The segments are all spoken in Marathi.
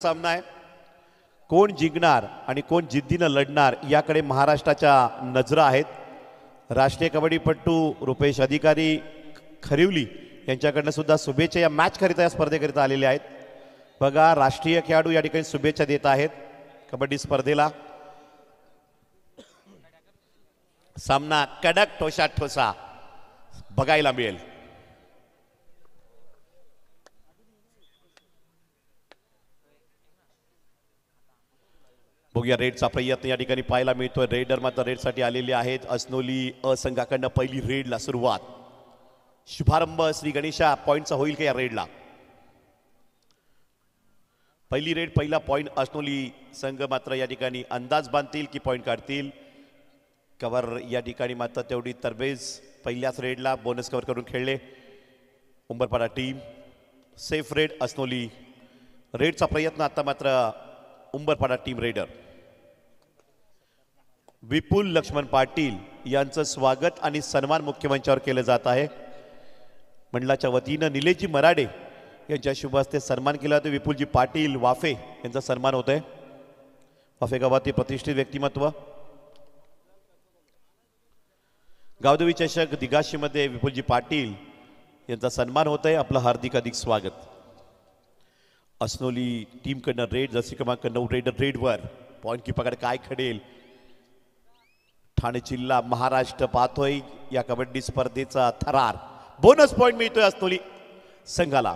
सामना आहे. कोण जिंकणार आणि कोण जिद्दीनं लढणार याकडे महाराष्ट्राच्या नजरा आहेत. राष्ट्रीय कबड्डीपटू रुपेश अधिकारी खरिवली यांच्याकडनं सुद्धा शुभेच्छा या मॅच करिता या स्पर्धेकरिता आलेले आहेत. बघा राष्ट्रीय खेळाडू या ठिकाणी शुभेच्छा देत आहेत कबड्डी स्पर्धेला. सामना कडक ठोसा बघायला मिळेल. बघूया रेडचा प्रयत्न या ठिकाणी पाहायला मिळतोय. रेडर मात्र रेडसाठी आलेले आहेत. असनोली संघाकडनं पहिली रेडला सुरुवात. शुभारंभ श्री गणेशा पॉइंटचा होईल का या रेडला? पहिली रेड पहिला पॉइंट असनोली संघ मात्र या ठिकाणी अंदाज बांधतील की पॉइंट काढतील. कव्हर या ठिकाणी मात्र तेवढी तरबेज पहिल्याच रेडला बोनस कव्हर करून खेळले Umbarpada team. Safe raid Asnoli. रेडचा प्रयत्न आता मात्र उंबरपाडा टीम रेडर. विपुल लक्ष्मण पाटील यांचं स्वागत आणि सन्मान मुख्य मंचावर केलं जात आहे. मंडळाच्या वतीनं निलेशजी मराडे यांच्या शुभ हस्ते सन्मान केला जातो. विपुलजी पाटील वाफे यांचा सन्मान होत आहे. वाफे गावातील प्रतिष्ठित व्यक्तिमत्व. गावदेवी चषक दिगाशीमध्ये विपुलजी पाटील यांचा सन्मान होत आहे. आपलं हार्दिक स्वागत. असनोली टीमकडनं रेड जर्सी क्रमांक 9 रेडर रेडवर पॉइंट किपकडे काय खडेल. ठाणे जिल्हा महाराष्ट्र पाहतोय या कबड्डी स्पर्धेचा थरार. बोनस पॉइंट मिळतोय असनोली संघाला.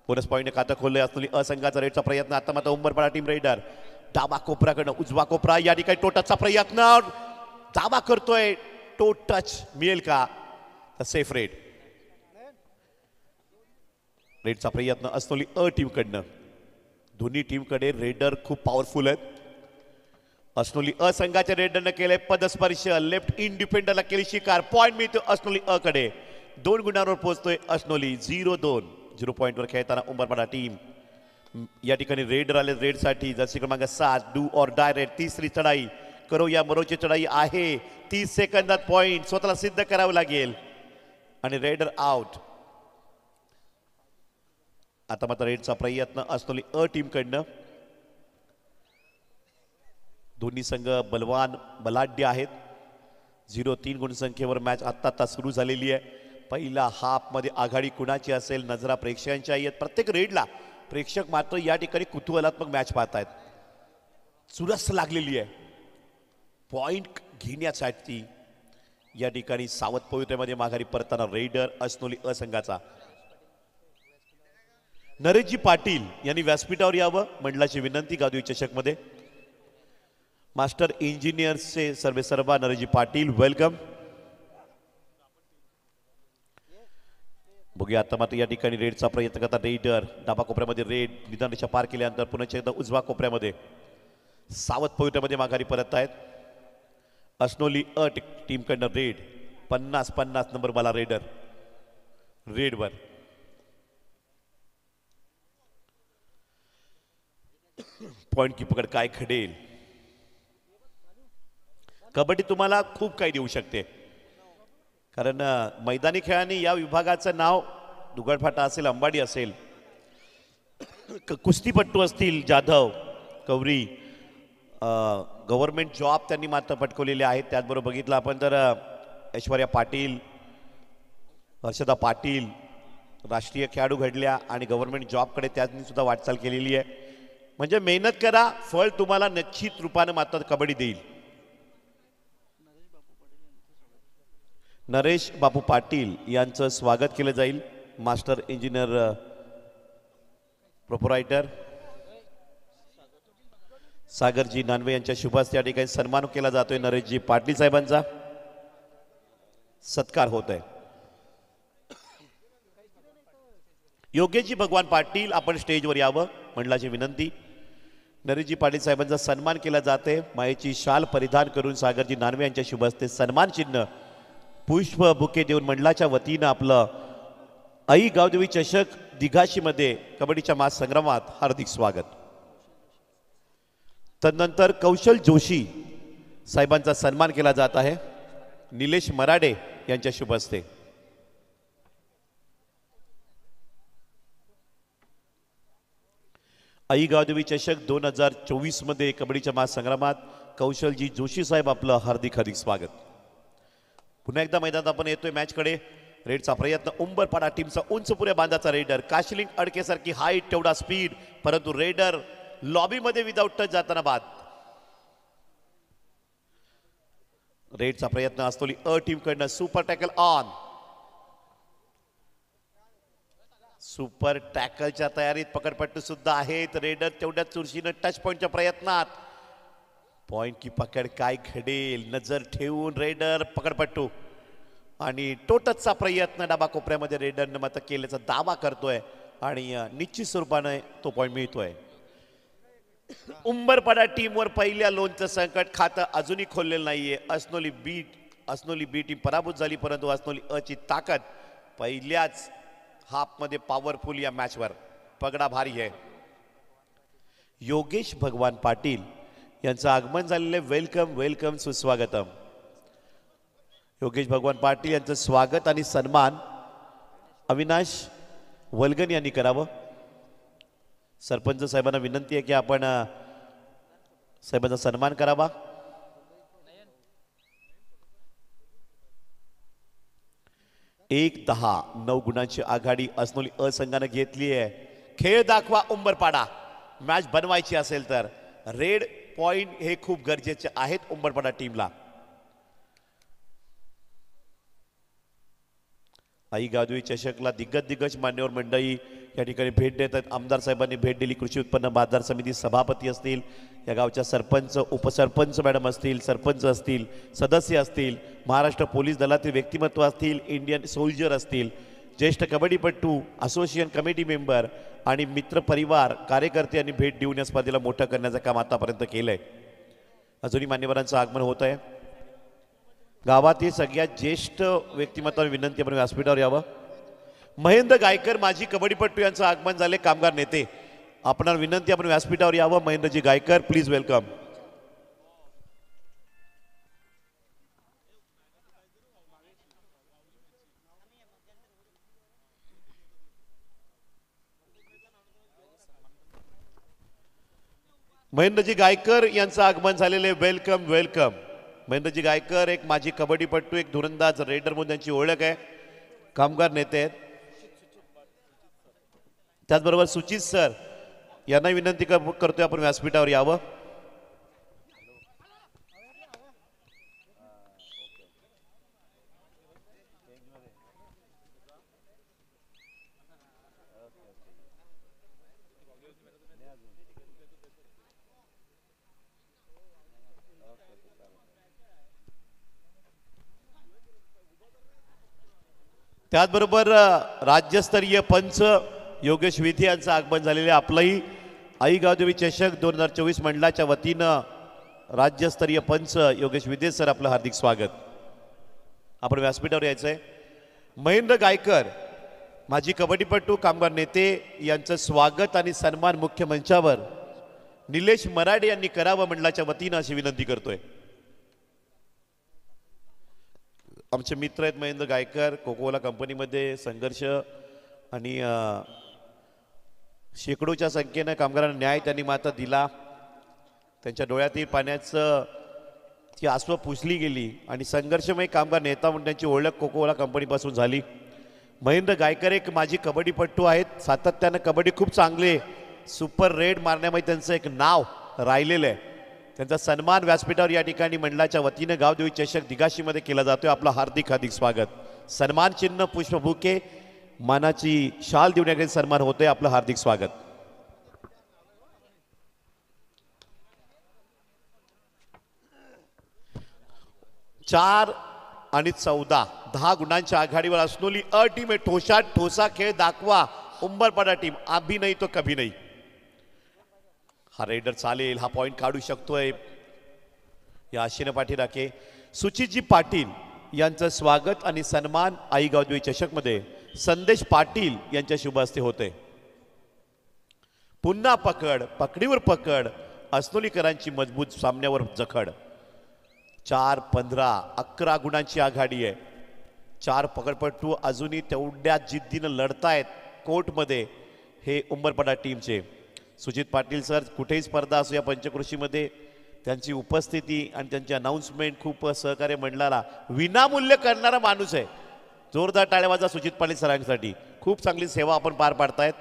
बोनस पॉइंट खातं खोललंय असनोली असंघाचा. रेडचा प्रयत्न आता मात्र उंबरपाडा टीम रेडर. डाबा कोपऱ्याकडनं उजवा कोपरा या ठिकाणी टोटचचा प्रयत्न. दाबा करतोय. टो टच मिळेल का? Safe red. रेडचा प्रयत्न असनोली टीमकडनं. दोन्ही टीमकडे रेडर खूप पॉवरफुल आहेत. असनोली संघाच्या रेडरनं केलंय पदस्पर्श. लेफ्ट इन डिफेंडरला केली शिकार. पॉइंट मिळतो असनोली कडे. 2 गुणांवर पोहोचतोय असनोली. 0-2 0 पॉइंटवर खेळताना उंबरपाडा टीम. या ठिकाणी रेडर आले रेडसाठी जर्सी क्रमांक 7 डू ऑर डाय रेड. तिसरी चढाई करो या मरोची चढाई आहे. 30 सेकंदात पॉइंट स्वतःला सिद्ध करावं लागेल आणि रेडर आउट. आता मात्र रेडचा प्रयत्न असनोली टीमकडनं. दोन्ही संघ बलवान बलाढ्य आहेत. 0-3 गुणसंख्येवर मॅच आत्ता सुरू झालेली आहे. पहिला हाफ मध्ये आघाडी कुणाची असेल नजरा प्रेक्षकांच्या आहेत. प्रत्येक रेडला प्रेक्षक मात्र या ठिकाणी कुतूहलात्मक मॅच पाहतायत. चुरस लागलेली आहे पॉइंट घेण्यासाठी. या ठिकाणी सावध पवित्र्यामध्ये माघारी परताना रेडर असनोली संघाचा. नरेशजी पाटील यांनी व्यासपीठावर यावं मंडळाची विनंती. गावदेवी चषकमध्ये मास्टर इंजिनियर्सचे सर्वेसर्वा नरेशजी पाटील वेलकम. बघूया आता मात्र या ठिकाणी रेडचा प्रयत्न करता रेडर. डाबा कोपऱ्यामध्ये रेड निदान रेषा पार केल्यानंतर पुन्हा एकदा उजवा कोपऱ्यामध्ये सावध पवित्र्यामध्ये माघारी परत आहेत. असनोली टीमकडनं रेड. 50-50 नंबर मला रेडर रेडवर. पॉइंट किपकड काय खडेल. कबड्डी तुम्हाला खूप काही देऊ शकते कारण मैदानी खेळांनी या विभागाचं नाव दुगडफाटा असेल अंबाडी असेल कुस्तीपट्टू असतील जाधव कवरी गव्हर्नमेंट जॉब त्यांनी मात्र पटकवलेले आहेत. त्याचबरोबर बघितलं आपण तर ऐश्वर्या पाटील हर्षदा पाटील राष्ट्रीय खेळाडू घडल्या आणि गव्हर्नमेंट जॉबकडे त्यांनी सुद्धा वाटचाल केलेली आहे. म्हणजे मेहनत करा फळ तुम्हाला निश्चित रूपाने मात्र कबड्डी देईल. नरेश बापू पाटील यांचं स्वागत केलं जाईल. मास्टर इंजिनियर प्रोपरायटर सागरजी नानवे यांच्या शुभास्ते या ठिकाणी सन्मान केला जातोय. नरेशजी पाटील साहेबांचा सत्कार होत आहे. योगेशजी भगवान पाटील आपण स्टेजवर यावं मंडळाची विनंती. नरेशजी पाटील साहेबांचा सन्मान केला जाते. मायेची शाल परिधान करून सागरजी नानवे यांच्या शुभहस्ते सन्मान चिन्ह पुष्प बुके देऊन मंडळाच्या वतीनं आपलं आई गावदेवी चषक दिघाशीमध्ये कबड्डीच्या महासंग्रामात हार्दिक स्वागत. तदनंतर कौशल जोशी साहेबांचा सन्मान केला जात आहे निलेश मराडे यांच्या शुभहस्ते. आई गावदेवी चषक 2024 मध्ये कबड्डीच्या महासंग्रामात कौशलजी जोशी साहेब आपलं हार्दिक हार्दिक स्वागत. पुन्हा एकदा मैदानात आपण येतोय मॅचकडे. रेडचा प्रयत्न उंबरपाडा टीमचा उंच पुऱ्या बांधाचा रेडर, काशिलिंग अडकेसारखी हाईट तेवढा स्पीड, परंतु रेडर लॉबीमध्ये विदाउट टच जाताना बाद. रेडचा प्रयत्न असतोली अ टीम कडनं सुपर टॅकल ऑन. सुपर टॅकलच्या तयारीत पकडपट्टू सुद्धा आहेत. रेडर तेवढ्या चुरशीनं टच पॉइंटच्या प्रयत्नात. पॉइंट की पकड काय घडेल नजर ठेवून रेडर पकडपट्टू आणि टोटसचा प्रयत्न डाबा कोपऱ्यामध्ये रेडरनं मात्र केल्याचा दावा करतोय आणि निश्चित स्वरूपाने तो पॉइंट मिळतोय. उंबरपाडा टीमवर पहिल्या लोनचं संकट खातं अजूनही खोललेलं नाहीये. अस्नोली बी टीम पराभूत झाली, परंतु अस्नोली अ ची ताकद पहिल्याच हाफमध्ये पॉवरफुल. या मॅचवर पगडा भारी आहे. योगेश भगवान पाटील यांचं आगमन झालेले वेलकम वेलकम सुस्वागतम. योगेश भगवान पाटील यांचं स्वागत आणि सन्मान अविनाश वलगन यांनी करावं. सरपंच साहेबांना विनंती आहे की आपण साहेबांचा सन्मान करावा. एक 10-9 गुणांची आघाडी अस्नोली अ संघानं घेतली आहे. खेळ दाखवा उंबरपाडा. मॅच बनवायची असेल तर रेड पॉइंट हे खूप गरजेचे आहेत उंबरपाडा टीमला. आई गावदेवी चषकला दिग्गज मान्यवर मंडळी या ठिकाणी भेट देतात. आमदार साहेबांनी भेट दिली. कृषी उत्पन्न बाजार समिती सभापती असतील, या गावच्या सरपंच उपसरपंच मॅडम असतील, सरपंच असतील, सदस्य असतील, महाराष्ट्र पोलीस दलातील व्यक्तिमत्व असतील, इंडियन सोल्जर असतील, ज्येष्ठ कबड्डीपट्टू, असोसिएशन कमिटी मेंबर आणि मित्र परिवार कार्यकर्ते यांनी भेट देऊन या स्पर्धेला मोठं करण्याचं काम आतापर्यंत केलंय. अजूनही मान्यवरांचं आगमन होत आहे. गावातील सगळ्यात ज्येष्ठ व्यक्तिमत्वाला विनंती आपण व्यासपीठावर यावं. महेंद्र गायकर माजी कबड्डीपट्टू यांचं आगमन झाले. कामगार नेते आपणाला विनंती आपण व्यासपीठावर यावं. Mahendraji Gaikar please welcome. महेंद्रजी गायकर यांचं आगमन झालेले वेलकम वेलकम. महेंद्रजी गायकर एक माजी कबड्डीपट्टू, एक धुरंदाज, रेडर म्हणून त्यांची ओळख आहे. कामगार नेते आहेत. त्याचबरोबर सुचित सर यांना विनंती करतोय आपण व्यासपीठावर यावं. त्याचबरोबर राज्यस्तरीय पंच योगेश विधी यांचं आगमन झालेले. आपलंही आई गावदेवी चषक 2024 मंडळाच्या वतीनं राज्यस्तरीय पंच योगेश विधी सर आपलं हार्दिक स्वागत. आपण व्यासपीठावर यायचंय. महेंद्र गायकर माजी कबड्डीपट्टू, कामगार नेते यांचं स्वागत आणि सन्मान मुख्य मंचावर निलेश मराडे यांनी करावं मंडळाच्या वतीनं अशी विनंती करतोय. आमचे मित्र आहेत महेंद्र गायकर. कोकोला कंपनीमध्ये संघर्ष आणि शेकडोच्या संख्येनं कामगारांना न्याय त्यांनी मात्र दिला. त्यांच्या डोळ्यातील पाण्याचं ती आसवं पुसली गेली आणि संघर्षमय कामगार नेता म्हणून त्यांची ओळख कोकोला कंपनीपासून झाली. महेंद्र गायकर एक माजी कबड्डीपट्टू आहेत. सातत्यानं कबड्डी खूप चांगले सुपर रेड मारण्यामध्ये त्यांचं एक नाव राहिलेलं आहे. त्यांचा सन्मान व्यासपीठावर या ठिकाणी मंडळाच्या वतीनं गावदेवी चषक दिगाशीमध्ये केला जातोय. आपलं हार्दिक हार्दिक स्वागत. सन्मान चिन्ह, पुष्पबुके, मानाची शाल देण्याकडे सन्मान होतोय. आपलं हार्दिक स्वागत. चार आणि 14 10 गुणांच्या आघाडीवर अस्नोली अ टीम आहे. ठोसा खेळ दाखवा उंबरपाडा टीम. अभी नाही तो कभी नाही. हा रेडर चालेल, हा पॉइंट काढू शकतोय या आशेनं पाठी राखे. सुचितजी पाटील यांचं स्वागत आणि सन्मान आई गावदेवी चषक मध्ये संदेश पाटील यांच्या शुभ हस्ते होते. पुन्हा पकडीवर पकड अस्नोलीकरांची मजबूत सामन्यावर जखड. 4-15 11 गुणांची आघाडी आहे. 4 पकडपट्टू अजूनही तेवढ्या जिद्दीनं लढतायत कोर्टमध्ये हे उंबरपाडा टीमचे. सुजित पाटील सर कुठेही स्पर्धा असो या पंचकृषीमध्ये त्यांची उपस्थिती आणि त्यांची अनाउन्समेंट खूप सहकार्य मंडळाला विनामूल्य करणारा माणूस आहे. जोरदार टाळ्या वाजा सुजित पाटील सरांसाठी. खूप चांगली सेवा आपण पार पाडतायत.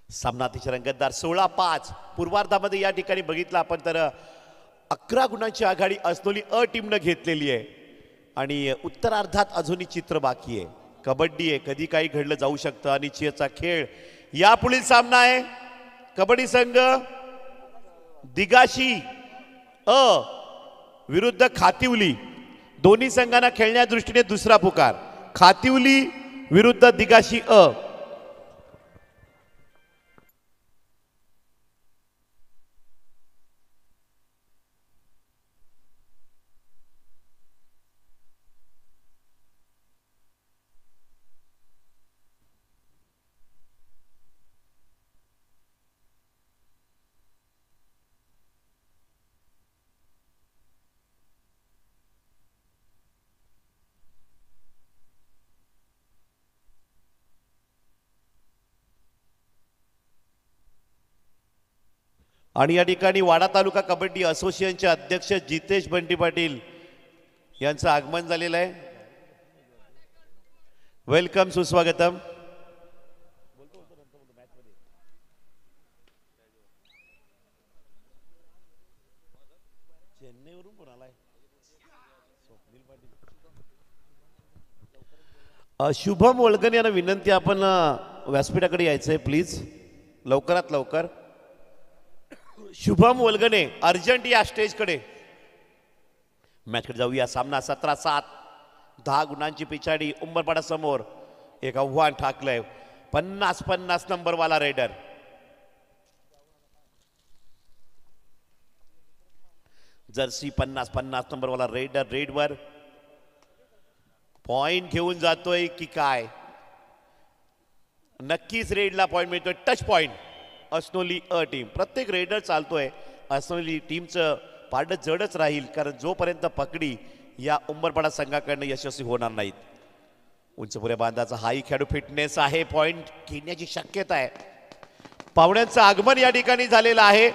सामना अतिशय रंगतदार. 16-5 पूर्वार्धामध्ये या ठिकाणी बघितलं आपण तर 11 गुणांची आघाडी असनोली अ टीमनं घेतलेली आहे आणि उत्तरार्धात अजूनही चित्र बाकी आहे. कबड्डी आहे, कधी काही घडलं जाऊ शकतं. अनिश्चितचा खेळ. यापुढील सामना आहे कबड्डी संघ दिगाशी अ विरुद्ध खातिवली. दोन्ही संघांना खेळण्याच्या दृष्टीने दुसरा पुकार. खातिवली विरुद्ध दिगाशी अ. आणि या ठिकाणी वाडा तालुका कबड्डी असोसिएशनचे अध्यक्ष जितेश बंटी पाटील यांचं आगमन झालेलं आहे. वेलकम, सुस्वागतम. चेन्नईवरून कोण आलाय? शुभम वळगणे यांना विनंती, आपण व्यासपीठाकडे यायचंय प्लीज लवकरात लवकर. शुभम वलगणे अर्जंट या स्टेजकडे. मॅचकडे जाऊया. सामना 17-7. 10 गुणांची पिछाडी उंबरपाडा समोर. एक आव्हान ठाकलंय. 50-50 नंबरवाला रेडर. जर्सी 50-50 नंबरवाला रेडर रेडवर पॉइंट घेऊन जातोय की काय? नक्कीच रेडला पॉइंट मिळतोय. Touch point Asnoli A team. प्रत्येक रेडर चालतोय असनोली टीमचं पारडं जडच राहील, कारण जोपर्यंत पकडी या उंबरपाडा संघाकडनं यशस्वी होणार नाहीत. उंचपुऱ्या बांधाचा हाही खेळाडू फिटनेस आहे. पॉइंट घेण्याची शक्यता आहे. पाहुण्यांचं आगमन या ठिकाणी झालेलं आहे.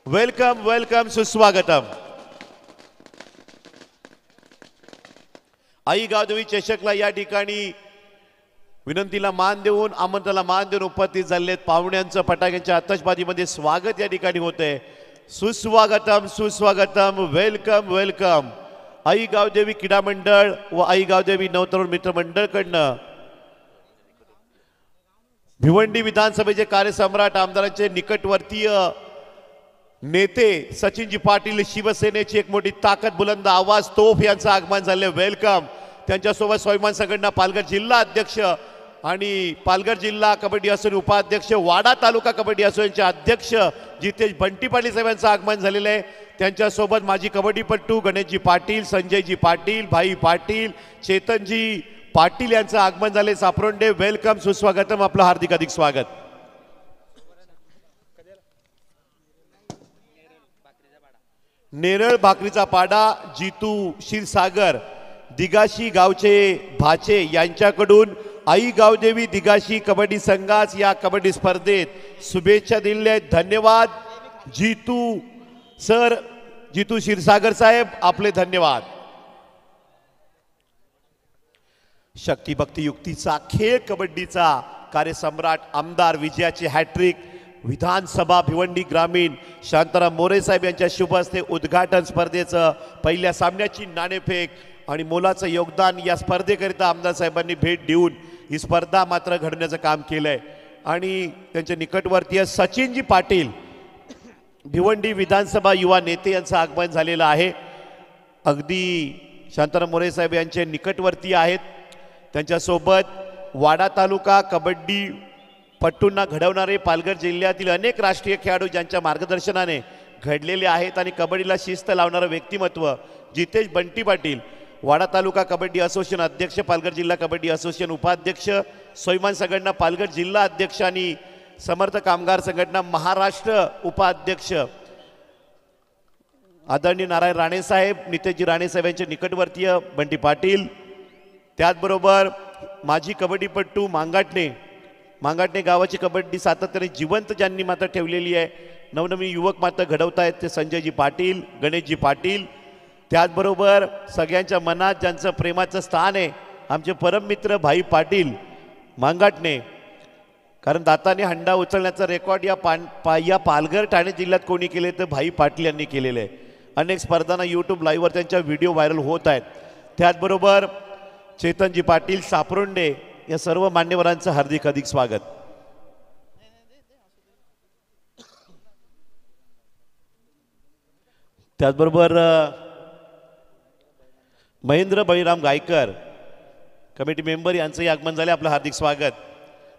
वेलकम वेलकम, सुस्वागतम. आई गावदेवी चषकला या ठिकाणी विनंतीला मान देऊन, आमंत्रणाला मान देऊन उपस्थित झालेत. पाहुण्यांचं फटाक्यांच्या आतषबाजीमध्ये स्वागत या ठिकाणी होते. सुस्वागतम सुस्वागतम, वेलकम वेलकम. आई गावदेवी क्रीडा मंडळ व आई गावदेवी नवतरुण मित्र मंडळकडनं भिवंडी विधानसभेचे कार्यसम्राट आमदारांचे निकटवर्तीय नेते सचिनजी पाटील, शिवसेनेची एक मोठी ताकद, बुलंद आवाज, तोफ यांचं आगमन झाले. वेलकम. त्यांच्यासोबत स्वाभिमान संघटना पालघर जिल्हा अध्यक्ष आणि पालघर जिल्हा कबड्डी असोसिएशन उपाध्यक्ष, वाडा तालुका कबड्डी असोसिएशनचे अध्यक्ष जितेश बंटी पाटील साहेबांचं आगमन झालेलं आहे. त्यांच्यासोबत माजी कबड्डीपटू गणेशजी पाटील, संजयजी पाटील, भाई पाटील, चेतनजी पाटील यांचं आगमन झाले. सापरोंडे वेलकम, सुस्वागतम, आपलं हार्दिक अधिक स्वागत. नेरळ भाकरीचा पाडा जितू क्षीरसागर दिगाशी गावचे भाचे यांच्याकडून आई गावदेवी दिगाशी कबड्डी संघास या कबड्डी स्पर्धेत शुभेच्छा दिल्या. धन्यवाद जितू सर, जितू क्षीरसागर साहेब आपले धन्यवाद. शक्ती भक्ती युक्तीचा खेळ कबड्डीचा कार्यसम्राट आमदार विजयाची हॅट्रिक विधानसभा भिवंडी ग्रामीण शांताराम मोरे साहेब यांच्या शुभ हस्ते उद्घाटन स्पर्धेचं पहिल्या सामन्याची नाणेफेक आणि मोलाचं योगदान या स्पर्धेकरिता आमदार साहेबांनी भेट देऊन ही स्पर्धा मात्र घडवण्याचं काम केलंय. आणि त्यांचे निकटवर्तीय सचिनजी पाटील भिवंडी विधानसभा युवा नेते यांचं आगमन झालेलं आहे. अगदी शांताराम मोरे साहेब यांचे निकटवर्ती आहेत. त्यांच्यासोबत वाडा तालुका कबड्डी पट्टूंना घडवणारे पालघर जिल्ह्यातील अनेक राष्ट्रीय खेळाडू ज्यांच्या मार्गदर्शनाने घडलेले आहेत आणि कबड्डीला शिस्त लावणारं व्यक्तिमत्व जितेश बंटी पाटील वाडा तालुका कबड्डी असोसिएशन अध्यक्ष, पालघर जिल्हा कबड्डी असोसिएशन उपाध्यक्ष, स्वाभिमान संघटना पालघर जिल्हा अध्यक्ष आणि समर्थ कामगार संघटना महाराष्ट्र उपाध्यक्ष आदरणीय नारायण राणे साहेब, नितेशजी राणे साहेब यांचे निकटवर्तीय बंटी पाटील. त्याचबरोबर माजी कबड्डीपट्टू मांगाटणे गावाची कबड्डी सातत्याने जिवंत ज्यांनी मात्र ठेवलेली आहे, नवनवीन युवक मात्र घडवत आहेत ते संजयजी पाटील, गणेशजी पाटील. त्याचबरोबर सगळ्यांच्या मनात ज्यांचं प्रेमाचं स्थान आहे आमचे परममित्र भाई पाटील मांगाटणे. कारण दाताने हंडा उचलण्याचा रेकॉर्ड या पालघर ठाणे जिल्ह्यात कोणी केले तर भाई पाटील यांनी केलेले आहे. अनेक स्पर्धांना यूट्यूब लाईव्हवर त्यांच्या व्हिडिओ व्हायरल होत आहेत. त्याचबरोबर चेतनजी पाटील सापरोंडे या सर्व मान्यवरांचं हार्दिक स्वागत. त्याचबरोबर महेंद्र बळीराम गायकर कमिटी मेंबर यांचंही आगमन झाले, आपलं हार्दिक स्वागत.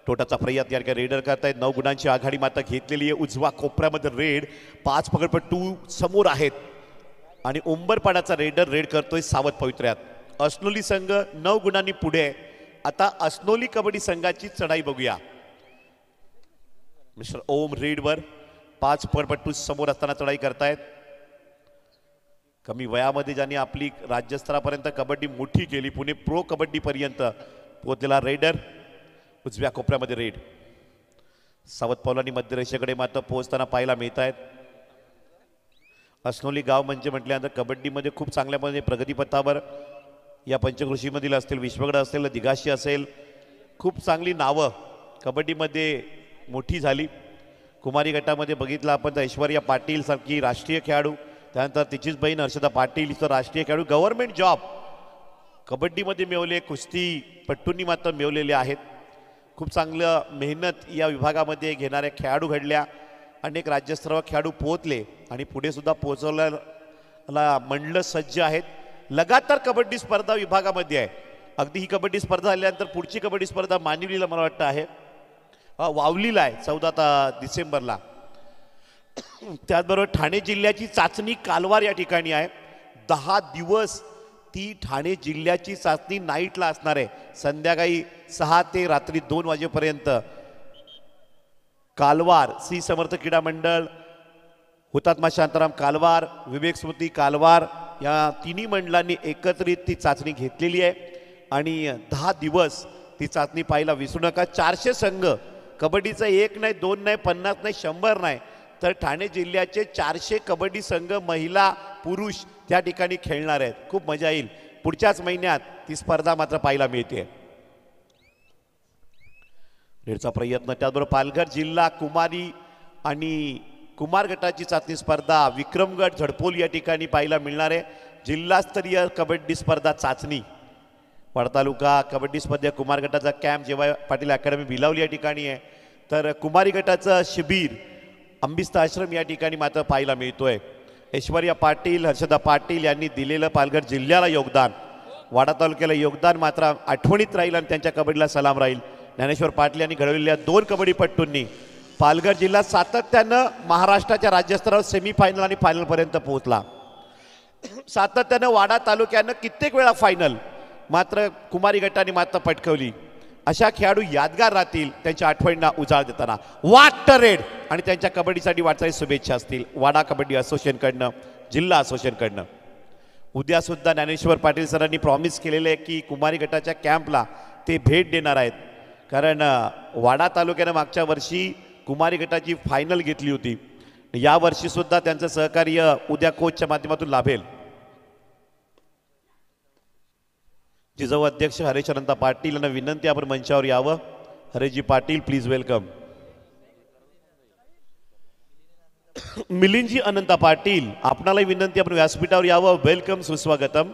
टोटाचा प्रयत्न या रेडर करतायत. 9 गुणांची आघाडी मात्र घेतलेली आहे. उजवा कोपऱ्यामध्ये रेड 5 पकडपट्टू समोर आहेत आणि उंबरपाडाचा रेड करतोय सावध पवित्र्यात. अस्नोली संघ 9 गुणांनी पुढे आहे. आता अस्नोली कबड्डी संघाची चढाई बघूया. मिस्टर ओम रेडवर 5 पकडपट्टू समोर असताना चढाई करतायत. कमी वयामध्ये ज्यांनी आपली राज्यस्तरापर्यंत कबड्डी मोठी केली, पुणे प्रो कबड्डी पर्यंत पोहोचलेला रेडर उजव्या कोपऱ्यामध्ये रेड सावध पावलांनी मध्यरेषेकडे मात्र पोहोचताना पाहायला मिळत आहेत. अस्नोली गाव म्हणजे म्हटल्यानंतर कबड्डीमध्ये खूप चांगल्या पद्धतीने प्रगतीपथावर या पंचकृषीमधील असतील, विश्वगड असेल, दिघाशी असेल, खूप चांगली नावं कबड्डीमध्ये मोठी झाली. कुमारी गटामध्ये बघितलं आपण तर ऐश्वर्या पाटील सारखी राष्ट्रीय खेळाडू, त्यानंतर तिचीच बहीण हर्षदा पाटील इथं राष्ट्रीय खेळाडू, गव्हर्नमेंट जॉब कबड्डीमध्ये मिळवले. कुस्तीपट्टूंनी मात्र मिळवलेले आहेत. खूप चांगलं मेहनत या विभागामध्ये घेणाऱ्या खेळाडू घडल्या. अनेक राज्यस्तरावर खेळाडू पोहोचले आणि पुढे सुद्धा पोहोचवल्याला मंडळ सज्ज आहेत. लगातार कबड्डी स्पर्धा विभागामध्ये आहे. अगदी ही कबड्डी स्पर्धा झाल्यानंतर पुढची कबड्डी स्पर्धा मानिवलीला मला वाटतं आहे, वावलीला आहे 14 डिसेंबरला. त्याचबरोबर ठाणे जिल्ह्याची चाचणी कालवार या ठिकाणी आहे. 10 दिवस ती ठाणे जिल्ह्याची चाचणी नाईटला असणार आहे. संध्याकाळी 6 ते रात्री 2 वाजेपर्यंत कालवार श्री समर्थ क्रीडा मंडळ, हुतात्मा शांताराम कालवार, विवेक स्मृती कालवार या तिन्ही मंडळांनी एकत्रित ती चाचणी घेतलेली आहे आणि 10 दिवस ती चाचणी पाहायला विसरू नका. 400 संघ, कबड्डीचा 1 नाही, 2 नाही, 50 नाही, 100 नाही, तर ठाणे जिल्ह्याचे 400 कबड्डी संघ महिला पुरुष त्या ठिकाणी खेळणार आहेत. खूप मजा येईल. पुढच्याच महिन्यात ती स्पर्धा मात्र पाहायला मिळते. रेडचा प्रयत्न. त्याचबरोबर पालघर जिल्हा कुमारी आणि कुमार गटाची चाचणी स्पर्धा विक्रमगड झडपोल या ठिकाणी पाहायला मिळणार आहे. जिल्हास्तरीय कबड्डी स्पर्धा चाचणी वाडा तालुका कबड्डी स्पर्धा कुमार गटाचा कॅम्प जेव्हा पाटील अकॅडमी भिलावली या ठिकाणी आहे, तर कुमारी गटाचं शिबिर अंबिस्थ आश्रम या ठिकाणी मात्र पाहायला मिळतोय. ऐश्वर्या पाटील, हर्षदा पाटील यांनी दिलेलं पालघर जिल्ह्याला योगदान, वाडा तालुक्याला योगदान मात्र आठवणीत राहील आणि त्यांच्या कबड्डीला सलाम राहील. ज्ञानेश्वर पाटील यांनी घडवलेल्या 2 कबड्डीपट्टूंनी पालघर जिल्हा सातत्यानं महाराष्ट्राच्या राज्यस्तरावर सेमीफायनल आणि फायनलपर्यंत पोहोचला. सातत्यानं वाडा तालुक्यानं कित्येक वेळा फायनल मात्र कुमारी गटाने मात्र पटकवली. अशा खेळाडू यादगार राहतील त्यांच्या आठवणींना उजाळ देताना. वाट रेड आणि त्यांच्या कबड्डीसाठी वाटचाली शुभेच्छा असतील वाडा कबड्डी असोसिएशनकडनं, जिल्हा असोसिएशनकडनं. उद्या सुद्धा ज्ञानेश्वर पाटील सरांनी प्रॉमिस केलेलं आहे की कुमारी गटाच्या कॅम्पला ते भेट देणार आहेत. कारण वाडा तालुक्यानं मागच्या वर्षी कुमारी गटाची फायनल घेतली होती या वर्षी सुद्धा त्यांचं सहकार्य उद्या कोचच्या माध्यमातून लाभेल. जिजाऊ अध्यक्ष हरेश अनंत पाटील यांना विनंती आपण मंचावर यावं. हरेशजी पाटील प्लीज वेलकम. मिलिंदजी अनंत पाटील आपणाला विनंती आपण व्यासपीठावर यावं. वेलकम, सुस्वागतम.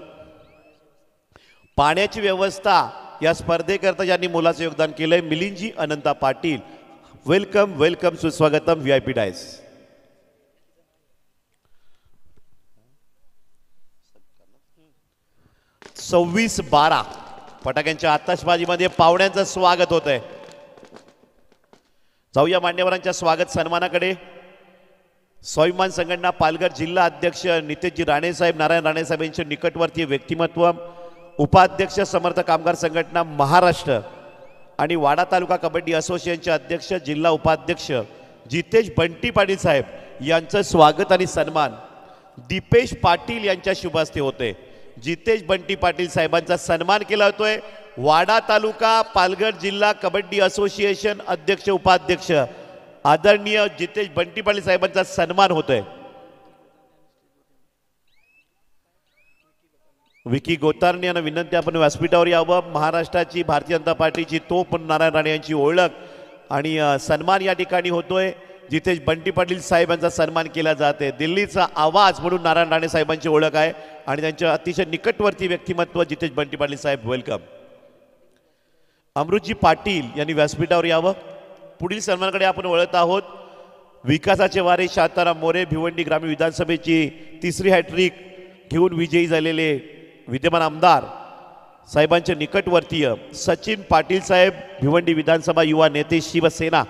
पाण्याची व्यवस्था या स्पर्धेकरता ज्यांनी मोलाचं योगदान केलंय मिलिंदजी अनंत पाटील, वेलकम वेलकम, सुस्वागतम. VIP dais. सव्वीस 12 फटाक्यांच्या आतषबाजीमध्ये पाहुण्यांचं स्वागत होत आहे. जाऊया मान्यवरांच्या स्वागत सन्मानाकडे. स्वाभिमान संघटना पालघर जिल्हा अध्यक्ष नितेशजी राणेसाहेब, नारायण राणेसाहेब यांचे निकटवर्तीय व्यक्तिमत्व, उपाध्यक्ष समर्थ कामगार संघटना महाराष्ट्र आणि वाडा तालुका कबड्डी असोसिएशनचे अध्यक्ष जिल्हा उपाध्यक्ष जितेश बंटी पाटील साहेब यांचं स्वागत आणि सन्मान दीपेश पाटील यांच्या शुभ हस्ते होते. जितेश बंटी पाटील साहेबांचा सन्मान केला होतोय. वाडा तालुका पालघर जिल्हा कबड्डी असोसिएशन अध्यक्ष उपाध्यक्ष आदरणीय जितेश बंटी पाटील साहेबांचा सन्मान होतोय. विकी गोतारणे यांना विनंती आपण व्यासपीठावर यावं. महाराष्ट्राची भारतीय जनता पार्टीची तोप नारायण राणे यांची ओळख आणि सन्मान या ठिकाणी होतोय. जितेश बंटी पाटील साहेब यांचा सन्मान केला जाते. दिल्लीचा आवाज म्हणून नारायण राणे साहेबांची ओळख आहे आणि त्यांच्या अतिशय निकटवर्ती व्यक्तिमत्व जितेश बंटी पाटील साहेब, वेलकम. अमृतजी पाटील यांनी व्यासपीठावर यावं. पुढील सन्मानाकडे आपण वळत आहोत. विकासाचे वारे शांताराम मोरे भिवंडी ग्रामीण विधानसभेची तिसरी हॅट्रिक घेऊन विजयी झालेले विद्यमान आमदार साहेबांचे निकटवर्तीय सचिन पाटील साहेब, भिवंडी विधानसभा युवा नेते शिवसेना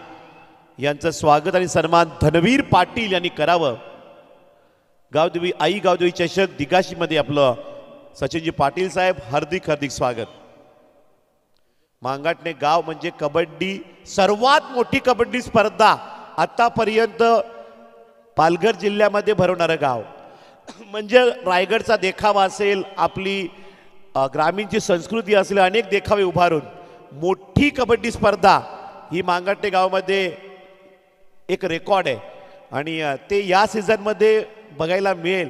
यांचं स्वागत आणि सन्मान धनवीर पाटील यांनी करावं. गावदेवी आई गावदेवी चषक दिगाशीमध्ये आपलं सचिनजी पाटील साहेब हार्दिक हार्दिक स्वागत. मांगाटणे गाव म्हणजे कबड्डी सर्वात मोठी कबड्डी स्पर्धा आतापर्यंत पालघर जिल्ह्यामध्ये भरवणारं गाव म्हणजे रायगडचा देखावा असेल, आपली ग्रामीणची संस्कृती असेल, अनेक देखावे उभारून मोठी कबड्डी स्पर्धा ही मांगाटणे गावामध्ये एक रेकॉर्ड आहे आणि ते या सीझनमध्ये बघायला मिळेल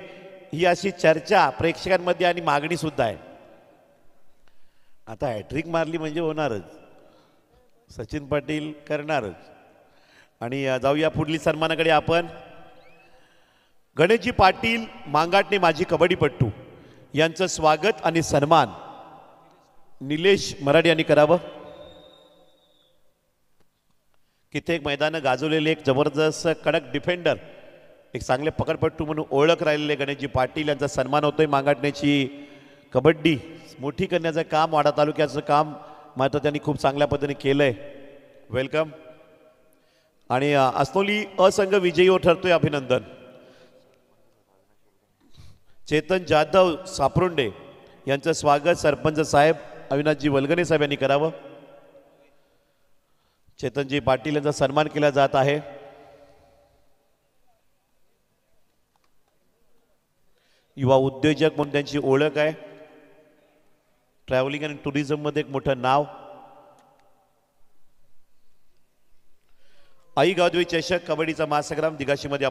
ही अशी चर्चा प्रेक्षकांमध्ये आणि मागणी सुद्धा आहे. आता हॅट्रिक मारली म्हणजे होणारच, सचिन पाटील करणारच. आणि जाऊया पुढील सन्मानाकडे आपण. गणेशजी पाटील मांगाटणे माजी कबड्डीपट्टू यांचं स्वागत आणि सन्मान निलेश मराठे यांनी करावं. कित्येक मैदानं गाजवलेले एक जबरदस्त कडक डिफेंडर, एक चांगले पकडपट्टू म्हणून ओळख राहिलेले गणेशजी पाटील यांचा सन्मान होतोय. मांगाटण्याची कबड्डी मोठी करण्याचं काम, वाडा तालुक्याचं काम मात्र त्यांनी खूप चांगल्या पद्धतीने केलंय. वेलकम. आणि असनोली असंघ विजयी ठरतोय, अभिनंदन. चेतन जाधव सापरोंडे यांचं स्वागत सरपंच साहेब अविनाशजी वलगणे साहेब यांनी करावं. चेतनजी पाटील यांचा सन्मान केला जात आहे. युवा उद्योजक म्हणून त्यांची ओळख आहे. ट्रॅव्हलिंग आणि टुरिझम मध्ये एक मोठं नाव. आई गावदेवी चषक कबड्डीचा महासंग्राम दिगाशीमध्ये